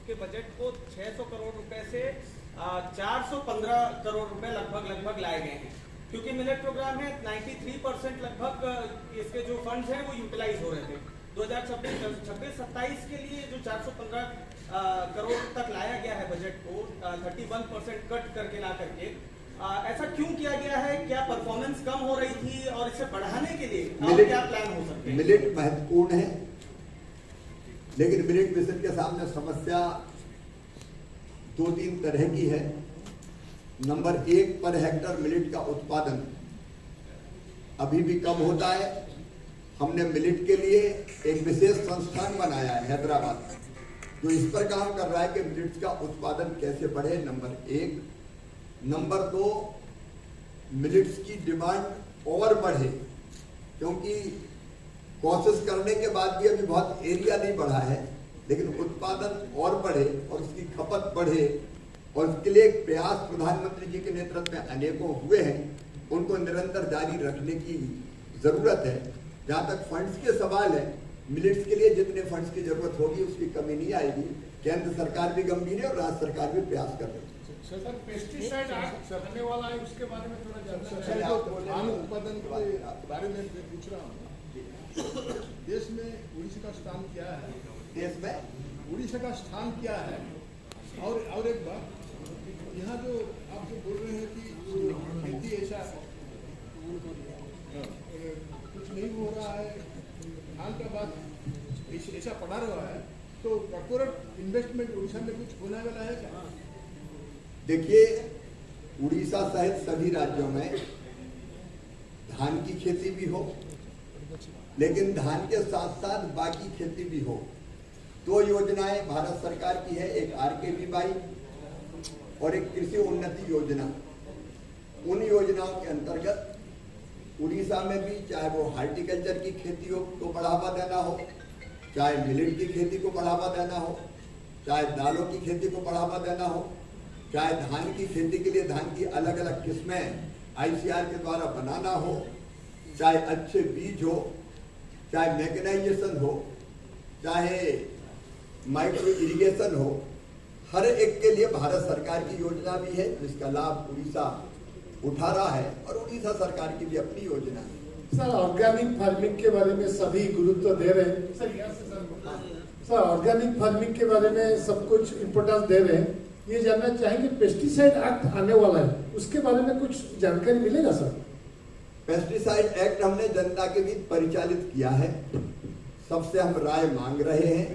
उसके बजट को 600 करोड़ रुपए से 415 करोड़ रुपए लगभग लाए गए हैं। क्योंकि मिलेट प्रोग्राम है 93% लगभग इसके जो फंड्स हैं वो यूटिलाइज हो रहे थे। 2026-27 के लिए जो 415 करोड़ तक लाया गया है बजट को 31% कट करके ला करके, ऐसा क्यों किया गया है? क्या परफॉर्मेंस कम हो रही थी और इसे बढ़ाने के लिए और क्या प्लान हो सकते हैं? मिलेट महत्वपूर्ण है, लेकिन मिलेट मिशन के सामने समस्या 2-3 तरह की है। नंबर 1, पर हेक्टर मिलेट का उत्पादन अभी भी कम होता है। हमने मिलेट के लिए एक विशेष संस्थान बनाया है हैदराबाद, जो इस पर काम कर रहा है कि मिलेट का उत्पादन कैसे बढ़े, नंबर 1। नंबर 2, मिलेट्स की डिमांड और बढ़े, क्योंकि कोशिश करने के बाद भी अभी बहुत एरिया नहीं बढ़ा है, लेकिन उत्पादन और बढ़े और उसकी खपत बढ़े, और उसके लिए एक प्रयास प्रधानमंत्री जी के नेतृत्व में अनेकों हुए हैं, उनको निरंतर जारी रखने की जरूरत है। जहाँ तक फंड्स के सवाल है, मिलेट्स के लिए जितने फंड्स की जरूरत होगी उसकी कमी नहीं आएगी। केंद्र सरकार भी गंभीर है और राज्य सरकार भी प्रयास कर रही है। सर, पेस्टिसाइड आने वाला है, उसके बारे में थोड़ा जानकारी। धान उत्पादन के बारे में पूछ रहा हूँ। देश में उड़ीसा का स्थान क्या है? देश में उड़ीसा का स्थान क्या है? और एक बात, यहाँ जो आप जो बोल रहे हैं कि खेती ऐसा कुछ नहीं हो रहा है, धान का बात ऐसा पड़ा रहा है, तो कॉर्पोरेट इन्वेस्टमेंट उड़ीसा में कुछ होने वाला है क्या? देखिए, उड़ीसा सहित सभी राज्यों में धान की खेती भी हो, लेकिन धान के साथ साथ बाकी खेती भी हो। 2 योजनाएं भारत सरकार की है, एक RKVY और एक कृषि उन्नति योजना। उन योजनाओं के अंतर्गत उड़ीसा में भी चाहे वो हार्टिकल्चर की खेती को बढ़ावा देना हो, चाहे मिलेट की खेती को बढ़ावा देना हो, चाहे दालों की खेती को बढ़ावा देना हो, चाहे धान की खेती के लिए धान की अलग अलग किस्में ICR के द्वारा बनाना हो, चाहे अच्छे बीज हो, चाहे मैकेनाइजेशन हो, चाहे माइक्रो इरिगेशन हो, हर एक के लिए भारत सरकार की योजना भी है, जिसका लाभ उड़ीसा उठा रहा है, और उड़ीसा सरकार की भी अपनी योजना है। सर, ऑर्गेनिक फार्मिंग के बारे में सभी गुरुत्व दे रहे हैं। सर, ऑर्गेनिक फार्मिंग के बारे में सब कुछ इम्पोर्टेंस दे रहे हैं। ये जानना चाहेंगे, पेस्टिसाइड एक्ट आने वाला है, उसके बारे में कुछ जानकारी मिलेगा सर? पेस्टिसाइड एक्ट हमने जनता के बीच परिचालित किया है, सबसे हम राय मांग रहे हैं,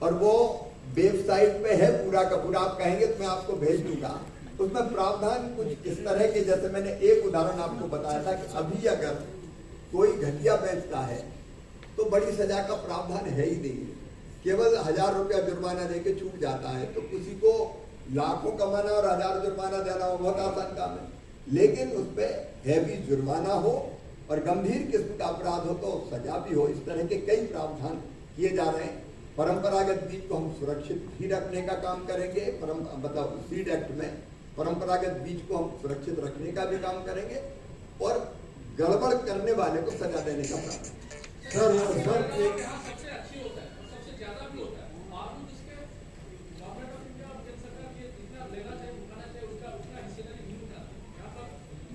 और वो वेबसाइट पे है पूरा का पूरा। आप कहेंगे तो मैं आपको भेज दूंगा। उसमें प्रावधान कुछ इस तरह के, जैसे मैंने एक उदाहरण आपको बताया था कि अभी अगर कोई घटिया बेचता है तो बड़ी सजा का प्रावधान है ही नहीं, केवल 1000 रुपया जुर्माना देके छूट जाता है। तो किसी को लाखों कमाना और 1000 जुर्माना देना वो बहुत आसान काम है, लेकिन उस पर हैवी जुर्माना हो और गंभीर किस्म का अपराध हो तो सजा भी हो। इस तरह के कई प्रावधान किए जा रहे हैं। परंपरागत बीज को हम सुरक्षित भी रखने का काम करेंगे, मतलब सीड एक्ट में परंपरागत बीज को हम सुरक्षित रखने का भी काम करेंगे, और गड़बड़ करने वाले को सजा देने का काम।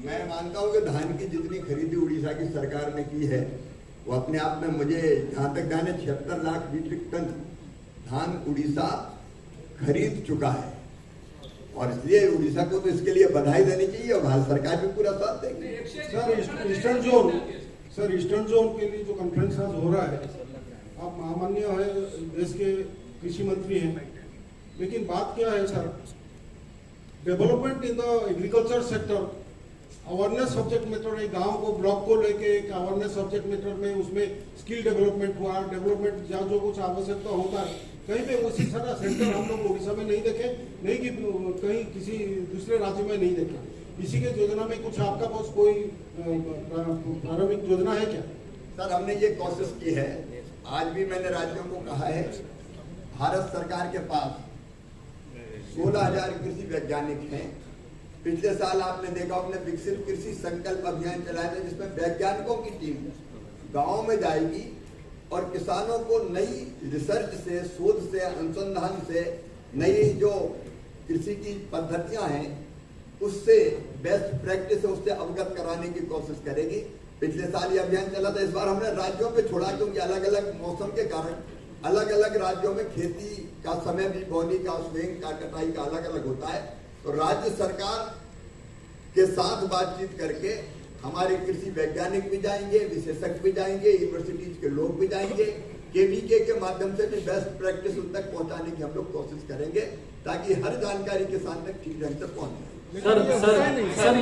मैं मानता हूँ कि धान की जितनी खरीदी उड़ीसा की सरकार ने की है, वो अपने आप में, मुझे जहाँ तक ध्यान है, 76 लाख मीट्रिक टन धान उड़ीसा खरीद चुका है, और इसलिए उड़ीसा को तो इसके लिए बधाई देनी चाहिए, और भारत सरकार भी पूरा साथ देगी। सर, ईस्टर्न जोन के लिए जो कॉन्फ्रेंस आज हो रहा है, आप महामान्य है, देश के कृषि मंत्री हैं, लेकिन बात क्या है sir, development in the agriculture sector, awareness subject matter, एक गांव को, ब्लॉक को लेके एक अवेयरनेस सब्जेक्ट मैटर में उसमें स्किल डेवलपमेंट हुआ, डेवलपमेंट जहाँ जो कुछ आवश्यकता होता है, कहीं पे उसी तरह सेंटर हम लोग उड़ीसा में नहीं देखे, नहीं कि कहीं किसी दूसरे राज्य में नहीं देखे। इसी के योजना में कुछ आपका पास कोई प्रारंभिक योजना है क्या? सर, हमने ये कोशिश की है, आज भी मैंने राज्यों को कहा है, भारत सरकार के पास 16,000 कृषि वैज्ञानिक हैं। पिछले साल आपने देखा, आपने विकसित कृषि संकल्प अभियान चलाया था, जिसमें वैज्ञानिकों की टीम गांव में जाएगी और किसानों को नई रिसर्च से, शोध से, अनुसंधान से नई जो कृषि की पद्धतियां हैं उससे बेस्ट प्रैक्टिस है उससे अवगत कराने की कोशिश करेगी। पिछले साल ये अभियान चला था, इस बार हमने राज्यों पे छोड़ा क्योंकि अलग अलग मौसम के कारण अलग अलग राज्यों में खेती का समय भी, बोनी का, स्विंग का, कटाई का अलग अलग होता है। तो राज्य सरकार के साथ बातचीत करके हमारे कृषि वैज्ञानिक भी जाएंगे, विशेषज्ञ भी जाएंगे, यूनिवर्सिटीज के लोग भी जाएंगे, केवीके के माध्यम से भी बेस्ट प्रैक्टिस उन तक पहुंचाने की हम लोग कोशिश करेंगे ताकि हर जानकारी किसान तक ठीक ढंग से पहुंच जाए। सर